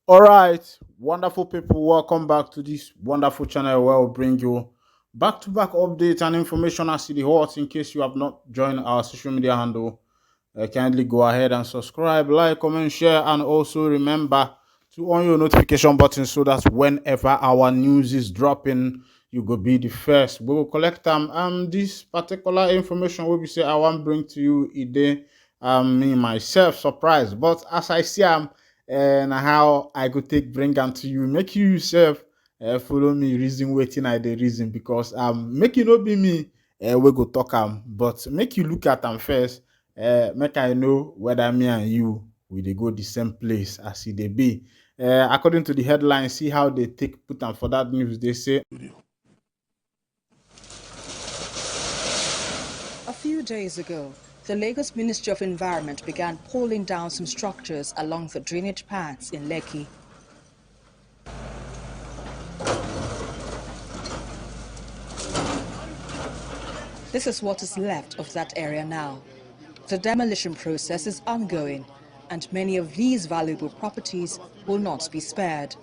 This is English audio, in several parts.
All right, wonderful people, welcome back to this wonderful channel where we bring you back-to-back updates and information as to the hot. In case you have not joined our social media handle, kindly go ahead and subscribe, like, comment, share, and also remember to on your notification button so that whenever our news is dropping, you go be the first. We will collect this particular information will be say I want bring to you a day me myself surprised, but as I see and how I could take bring them to you, make you yourself follow me reason waiting I the reason because make you not be me we go talk but make you look at them first make I know whether me and you will they go the same place as they be. According to the headline, see how they take put them for that news. They say a few days ago, the Lagos Ministry of Environment began pulling down some structures along the drainage paths in Lekki. This is what is left of that area now. The demolition process is ongoing, and many of these valuable properties will not be spared.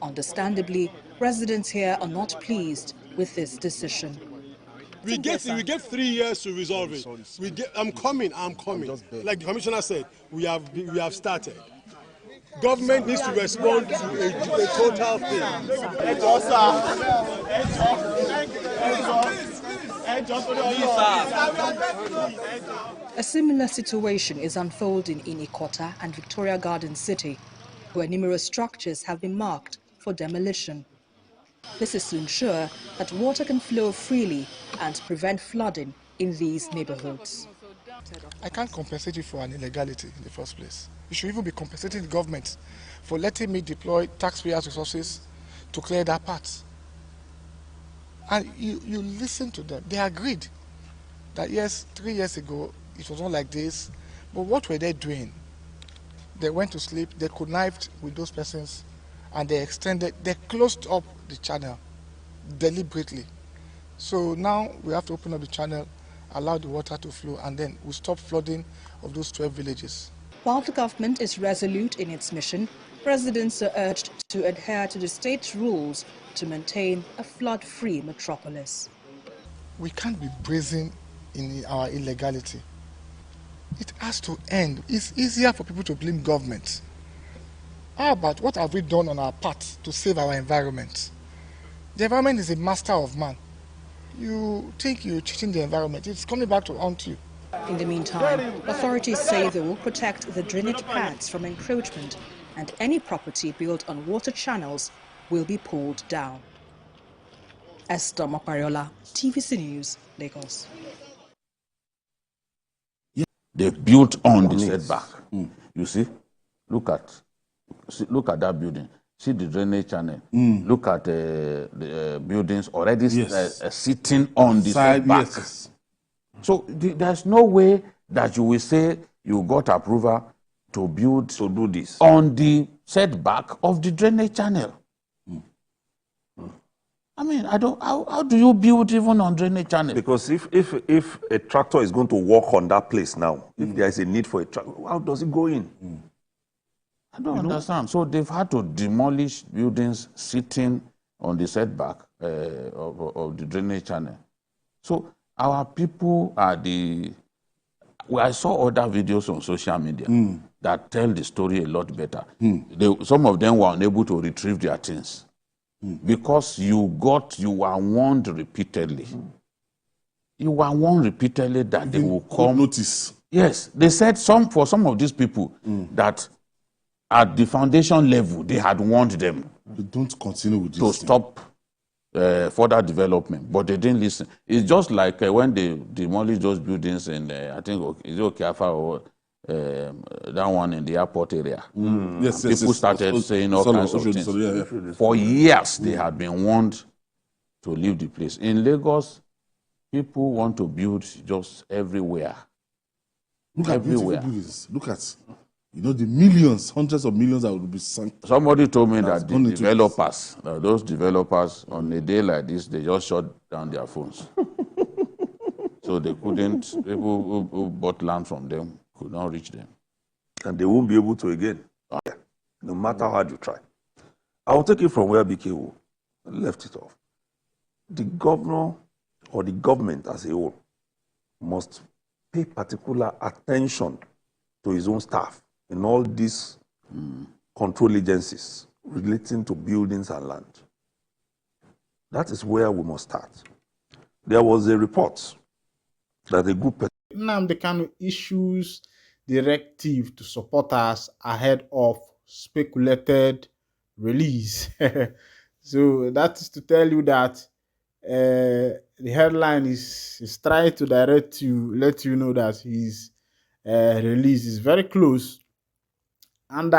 Understandably, residents here are not pleased with this decision. We get 3 years to resolve it. I'm coming. Like the commissioner said, we have started. Government needs to respond to a total thing. A similar situation is unfolding in Ikota and Victoria Garden City, where numerous structures have been marked for demolition. This is to ensure that water can flow freely and prevent flooding in these neighborhoods. I can't compensate you for an illegality in the first place. You should even be compensating the government for letting me deploy taxpayers' resources to clear that part. And you listen to them. They agreed that yes, 3 years ago, it was not like this. But what were they doing? They went to sleep, they connived with those persons, and they closed up the channel deliberately. So now we have to open up the channel, allow the water to flow, and then we'll stop flooding of those 12 villages. While the government is resolute in its mission, residents are urged to adhere to the state's rules to maintain a flood-free metropolis. We can't be brazen in our illegality. It has to end. It's easier for people to blame government. How about what have we done on our part to save our environment? The environment is a master of man. You think you're cheating the environment, it's coming back to haunt you. In the meantime, authorities say they will protect the drainage paths from encroachment, and any property built on water channels will be pulled down. Esther Mopariola, TVC News, Lagos. They built on the setback. You see, look at that building. See the drainage channel. Look at the buildings already sitting on the setback. Yes. So there's no way that you will say you got approval to build To do this. on the setback of the drainage channel. I mean, how do you build even on drainage channel? Because if a tractor is going to walk on that place now, if there is a need for a tractor, how does it go in? I don't understand. So they've had to demolish buildings sitting on the setback of the drainage channel. So our people are I saw other videos on social media that tell the story a lot better. Some of them were unable to retrieve their things because you were warned repeatedly. You were warned repeatedly that they will come. Notice. Yes, they said for some of these people that at the foundation level, they had warned them They don't continue with this to thing. stop further development, but they didn't listen. It's just like when they demolished those buildings in, I think, is it Okafa or that one in the airport area? Yes, People started saying all kinds of things. For years, they had been warned to leave the place. In Lagos, people want to build just everywhere. Look at everywhere. beautiful buildings. Look at, the millions, hundreds of millions that would be sunk. Somebody told me That's that the gone into developers, those developers, on a day like this, they just shut down their phones. So they couldn't, people who bought land from them could not reach them. And they won't be able to again. no matter how hard you try. I will take it from where BKO left it off. The governor or the government as a whole must pay particular attention to his own staff in all these control agencies relating to buildings and land. That is where we must start. There was a report that a group... Nnamdi Kanu issues directive to supporters ahead of speculated release. So that is to tell you that the headline is trying to let you know that his release is very close. And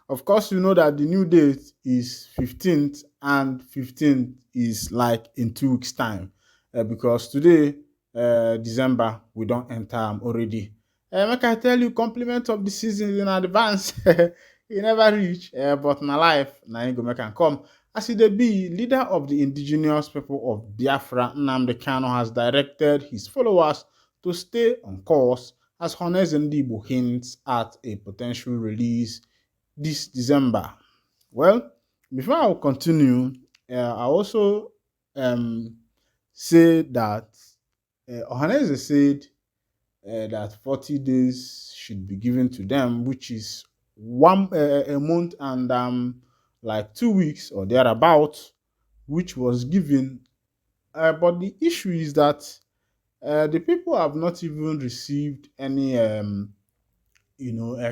of course, you know that the new date is 15th, and 15th is like in 2 weeks' time, because today, December, we don't enter already. Make I tell you, compliment of the season in advance. He never reach, but na life, na him go make am come. As he be leader of the indigenous people of Biafra, Nnamdi Kanu has directed his followers to stay on course as Øhanezendigbo hints at a potential release this December. Well, before I continue, I also say that Øhaneze said that 40 days should be given to them, which is a month and like 2 weeks or thereabout, which was given. But the issue is that the people have not even received any a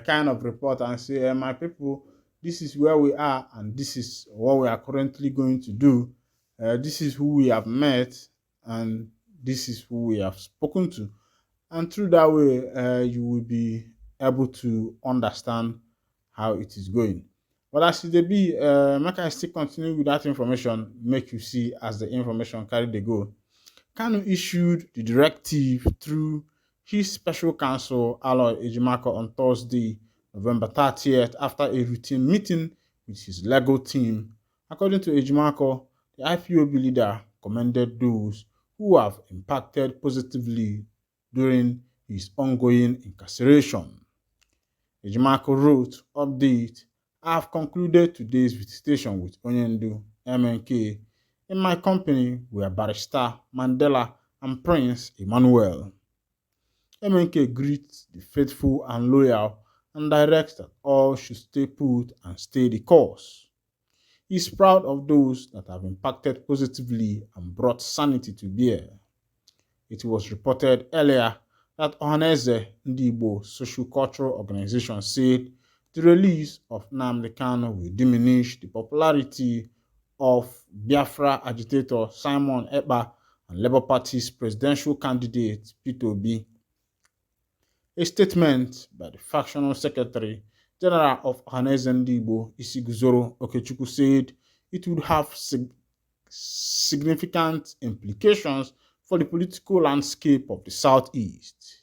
kind of report and say, my people, this is where we are and this is what we are currently going to do. This is who we have met and this is who we have spoken to. And through that way, you will be able to understand how it is going. But as it be, make I still continue with that information, make you see as the information carry the go. Kanu issued the directive through his special counsel, Aloy Ejimako, on Thursday, November 30th, after a routine meeting with his legal team. According to Ejimako, the IPOB leader commended those who have impacted positively during his ongoing incarceration. Ejimako wrote, update, I have concluded today's visitation with Onyendu, MNK. In my company were Barrister Mandela and Prince Emmanuel. MNK greets the faithful and loyal and directs that all should stay put and stay the course. He is proud of those that have impacted positively and brought sanity to bear. It was reported earlier that Øhanezendigbo Social-Cultural Organization said the release of Nnamdi Kanu will diminish the popularity of Biafra agitator SIMON EPKA and Labour Party's presidential candidate Peter Obi. A statement by the factional secretary general of Øhanezendigbo Isiguzoro Okechukwu said it would have significant implications for the political landscape of the Southeast.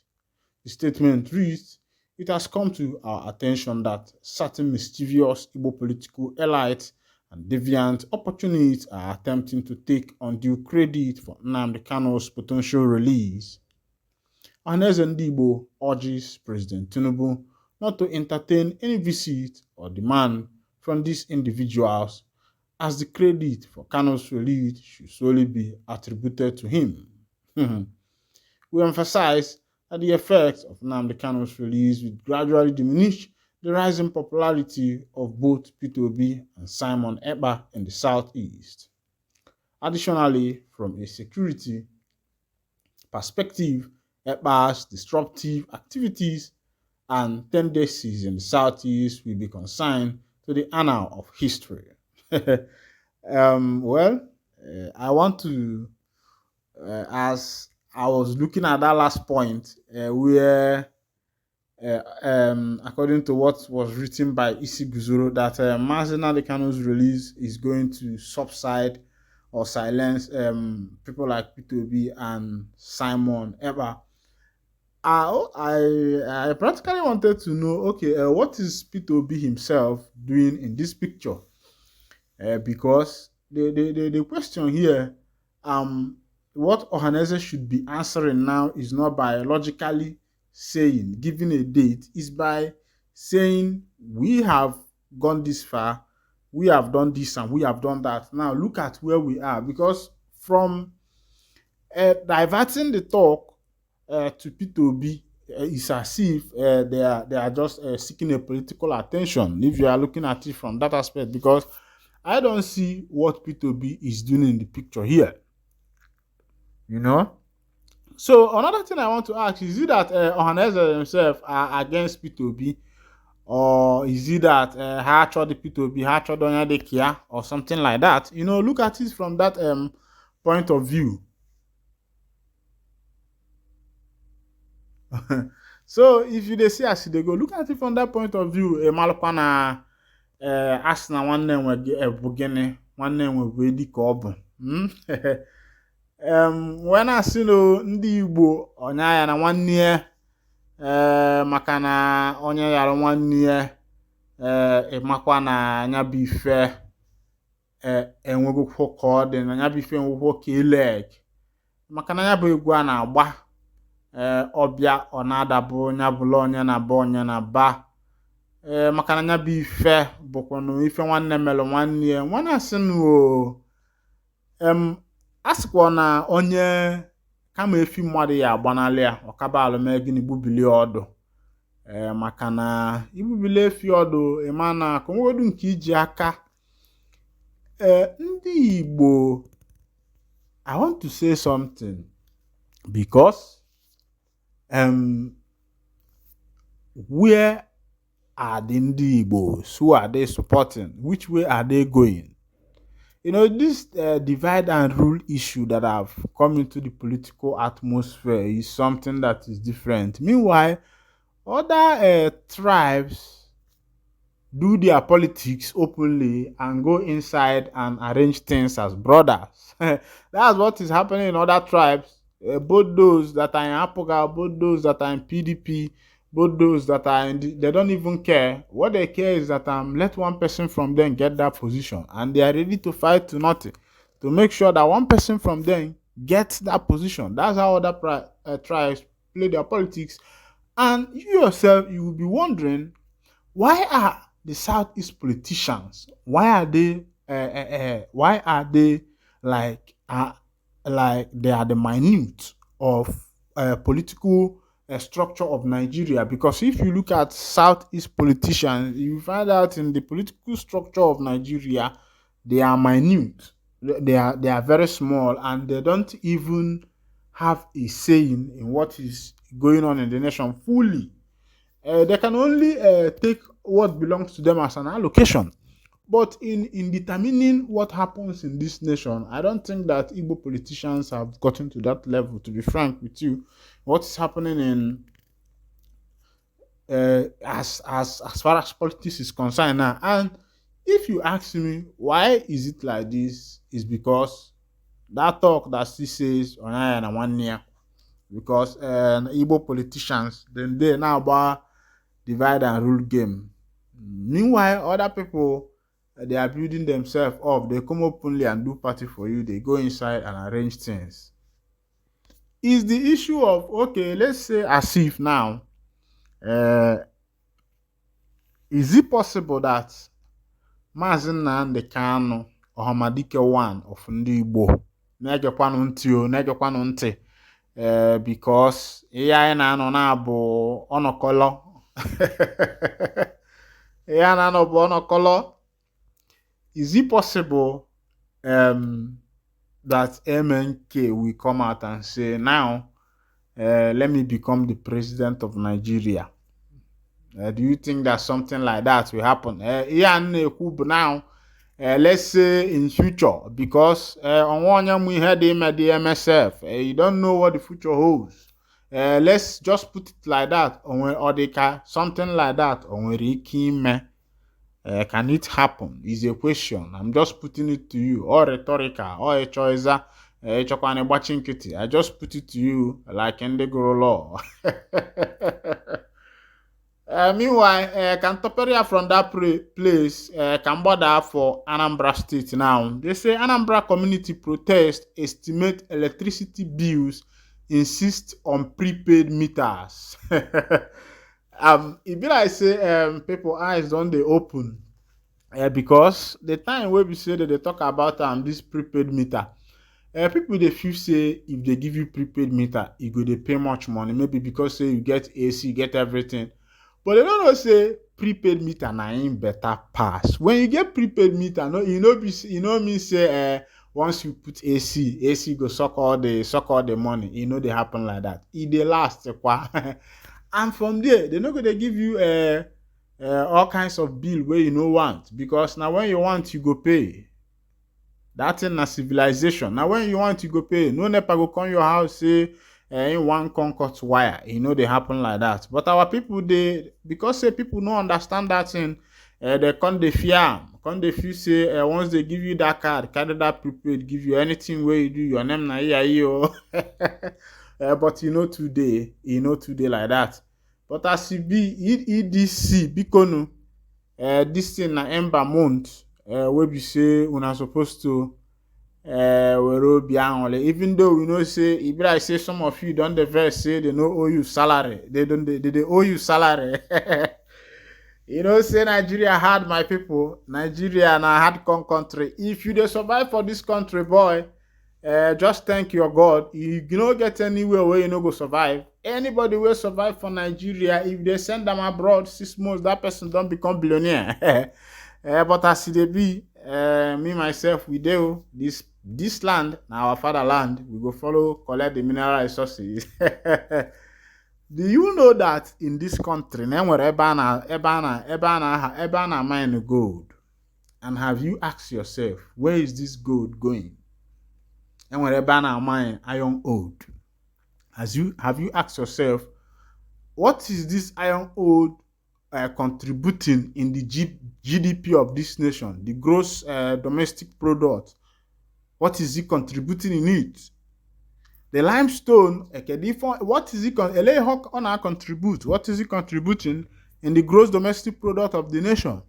The statement reads, it has come to our attention that certain mischievous Igbo political elites and deviant opportunities are attempting to take undue credit for Nnamdi Kanu's potential release. Øhanezendigbo urges President Tinubu not to entertain any visit or demand from these individuals, as the credit for Kanu's release should solely be attributed to him. We emphasize that the effects of Nnamdi Kanu's release will gradually diminish the rising popularity of both Peter Obi and SIMON EPKA in the Southeast. Additionally, from a security perspective, EPKA's disruptive activities and tendencies in the Southeast will be consigned to the annal of history. I want to, as I was looking at that last point, where, according to what was written by Isiguzoro, that Nnamdi Kanu's release is going to subside or silence people like Peter Obi and SIMON EPKA. I practically wanted to know, okay, what is Peter Obi himself doing in this picture? Because the question here, what Øhaneze should be answering now is not biologically saying, giving a date, is by saying we have gone this far, we have done this and we have done that. Now look at where we are, because from diverting the talk to P2B is as if they are just seeking a political attention, if you are looking at it from that aspect, because I don't see what P2B is doing in the picture here. You know? So another thing I want to ask, is it that Øhanezendigbo himself are against P2B, or is it that ha chọrọ the P2B, ha chọrọ onye dị kia, or something like that? You know, look at it from that point of view. So if you dey see as they go, look at it from that point of view. Malụkwa na asị na nwanne nwe bụ gịnị, nwanne nwe bụ edi ka ọ bụ. Wee na-asị na ndị Igbo onye ya na nwanne ya, maka na onye yara nwanne ya ịmakwa na anya bụ ife enwegokwo ka ọ dị, na anya bụ ife enwegokwo ka eleg, maka na anya bụ egwu a na-agba ọbịa ọ na-adabụ nya bụla onye na-aba onye na-aba, maka na anya bụ ife bụkwa na ife nwanne melụ nwanne ya. Nwana asị asịkwa na onye kama efi mmadụ ya agbanalị ya, ọkaba alụme gịnị gbubili ọdụ, maka na igbubili efi ọdụ ịma na ka onwegodu nke iji aka. Ndị Igbo, I want to say something, because where are the Ndi Igbos? Who are they supporting? Which way are they going? You know, this divide and rule issue that have come into the political atmosphere is something that is different. Meanwhile, other tribes do their politics openly and go inside and arrange things as brothers. That's what is happening in other tribes. Both those that are in Apoga, both those that are in PDP, both those that are in they don't even care. What they care is that let one person from them get that position, and they are ready to fight to nothing to make sure that one person from them gets that position. That's how other tribes play their politics. And you yourself, you will be wondering, why are the Southeast politicians, why are they like they are the minute of political structure of Nigeria? Because if you look at Southeast politicians, you find out in the political structure of Nigeria, they are minute. They are very small, and they don't even have a saying in what is going on in the nation fully. They can only take what belongs to them as an allocation. But in determining what happens in this nation, I don't think that Igbo politicians have gotten to that level, to be frank with you. What is happening in as far as politics is concerned now. And if you ask me why is it like this, is because that talk that she says on and 1 year, because Igbo politicians then they now about divide and rule game. Meanwhile, other people, they are building themselves up. They come openly and do party for you. They go inside and arrange things. Is the issue of, okay, let's say as if now, is it possible that Maazị Nnamdi Kanu Ọhamadike 1 of Ndị Igbo na-egekwanụ ntị because ihe anyị na-anọ na-abụ ọnọkọlọ ihe a na-anọ bụ ọnọkọlọ? Is it possible that MNK will come out and say, now, let me become the president of Nigeria? Do you think that something like that will happen? Now, let's say in future, because on one hand we had him at the MSF, you don't know what the future holds. Let's just put it like that, or something like that, can it happen? Is a question. I'm just putting it to you, or rhetorical, or a choice. I just put it to you like in the law. Meanwhile, Cantoperia from that place can border for Anambra State now. They say Anambra community protest estimate electricity bills, insist on prepaid meters. It be like say people eyes don't they open because the time where we say that they talk about this prepaid meter, people they feel say if they give you prepaid meter, you go they pay much money. Maybe because say you get AC, you get everything. But they don't know say prepaid meter na in better pass. When you get prepaid meter, no, mean say once you put AC go suck all the money. They happen like that. It they last and from there, they're not gonna give you all kinds of bill where you no want, because now when you want you go pay. That's in a civilization. Now when you want you go pay. No nepa go come your house say in one cut wire. They happen like that. But our people because say people no understand that thing, they come they fear. Come they feel say once they give you that card, carry that prepaid, give you anything where you do your name na here. But today like that. But as it be EDC bikono this thing na ember month where we say una supposed to even though we know say if I say some of you don't the verse say they no owe you salary, they owe you salary. Say Nigeria hard, my people. Nigeria na hard country. If you dey survive for this country, boy, just thank your God. You no get anywhere where you no go survive. Anybody will survive for Nigeria. If they send them abroad 6 months, that person don't become billionaire. But as it be, me myself, we do this land, now our fatherland, we go follow collect the mineral resources. Do you know that in this country, wherever mine gold, and have you asked yourself, where is this gold going? And wherever mine iron ore, have you asked yourself, what is this iron ore contributing in the GDP of this nation, the gross domestic product? What is it contributing in it? The limestone, what is it contribute? What is it contributing in the gross domestic product of the nation?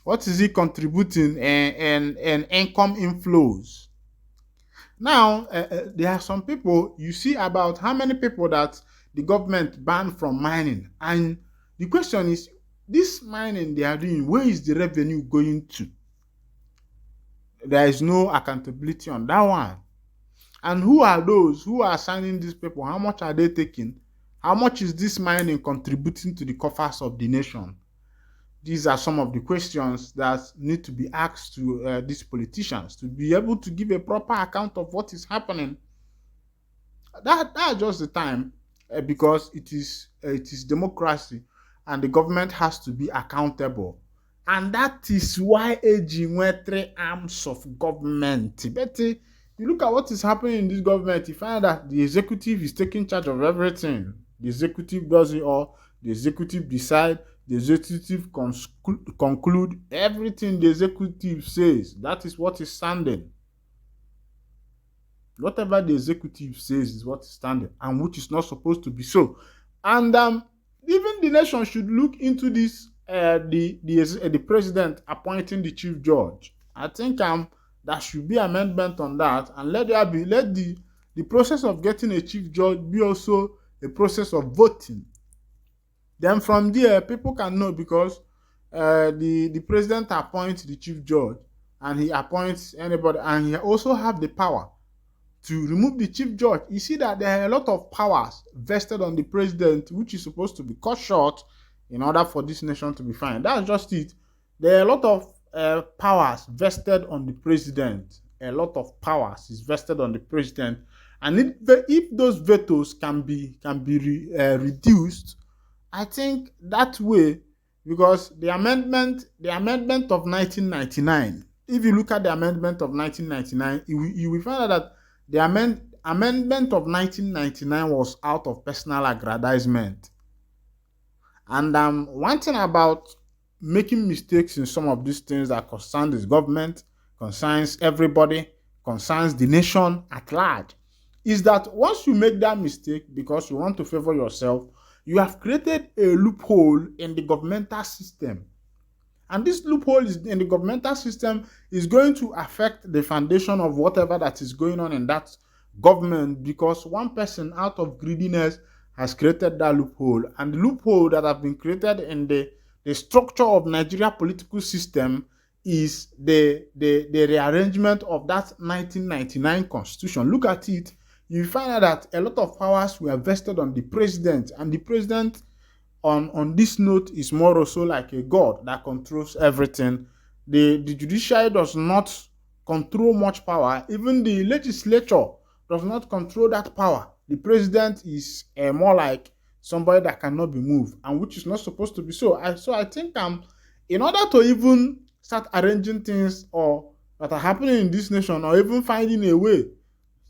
What is it contributing in income inflows? Now, there are some people, you see about how many people that the government banned from mining. And the question is, this mining they are doing, where is the revenue going to? There is no accountability on that one. And who are those who are signing these people? How much are they taking? How much is this mining contributing to the coffers of the nation? These are some of the questions that need to be asked to these politicians to be able to give a proper account of what is happening. That's just the time, because it is democracy, and the government has to be accountable. And that is why aging were 3 arms of government. Betty, you look at what is happening in this government, you find that the executive is taking charge of everything. The executive does it all. The executive decide. The executive conclude. Everything the executive says, that is what is standing. Whatever the executive says is what is standing, and which is not supposed to be so. And even the nation should look into this. The president appointing the chief judge. I think there should be amendment on that, and let the process of getting a chief judge be also a process of voting. Then from there, people can know, because the president appoints the chief judge, and he appoints anybody, and he also have the power to remove the chief judge. You see that there are a lot of powers vested on the president, which is supposed to be cut short in order for this nation to be fine. That's just it. There are a lot of powers vested on the president. A lot of powers is vested on the president, and if those vetoes can be reduced, I think that way, because the amendment of 1999. If you look at the amendment of 1999, you will find out that the amendment of 1999 was out of personal aggrandizement. And one thing about making mistakes in some of these things that concern this government, concerns everybody, concerns the nation at large, is that once you make that mistake because you want to favor yourself, you have created a loophole in the governmental system. And this loophole in the governmental system is going to affect the foundation of whatever that is going on in that government, because one person out of greediness has created that loophole. And the loophole that have been created in the the structure of Nigeria political system is the rearrangement of that 1999 constitution. Look at it. You find out that a lot of powers were vested on the president, and the president on this note is more or so like a god that controls everything. The judiciary does not control much power. Even the legislature does not control that power. The president is more like somebody that cannot be moved, and which is not supposed to be so. I think in order to even start arranging things or that are happening in this nation, or even finding a way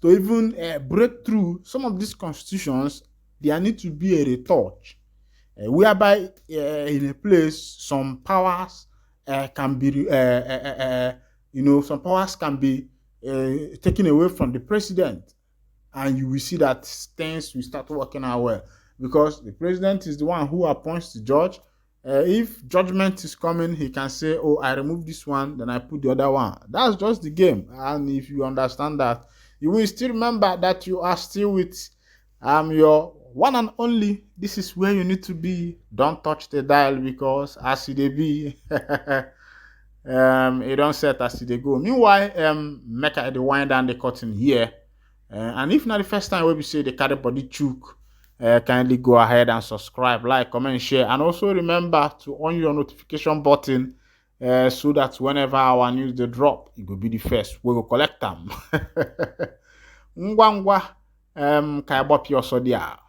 to even break through some of these constitutions, there need to be a retouch, whereby in a place some powers can be, some powers can be taken away from the president, and you will see that things will start working out well, because the president is the one who appoints the judge. If judgment is coming, he can say, oh, I remove this one, then I put the other one. That's just the game. And if you understand that, you will still remember that you are still with your one and only. This is where you need to be. Don't touch the dial, because as it be, it don't set as it go. Meanwhile, make the wind down the curtain here. And if not the first time where we say the carry body chook, kindly go ahead and subscribe, like, comment, share, and also remember to on your notification button so that whenever our news they drop, it will be the first. We will collect them. Ngwa ngwa, ka bop your so dia.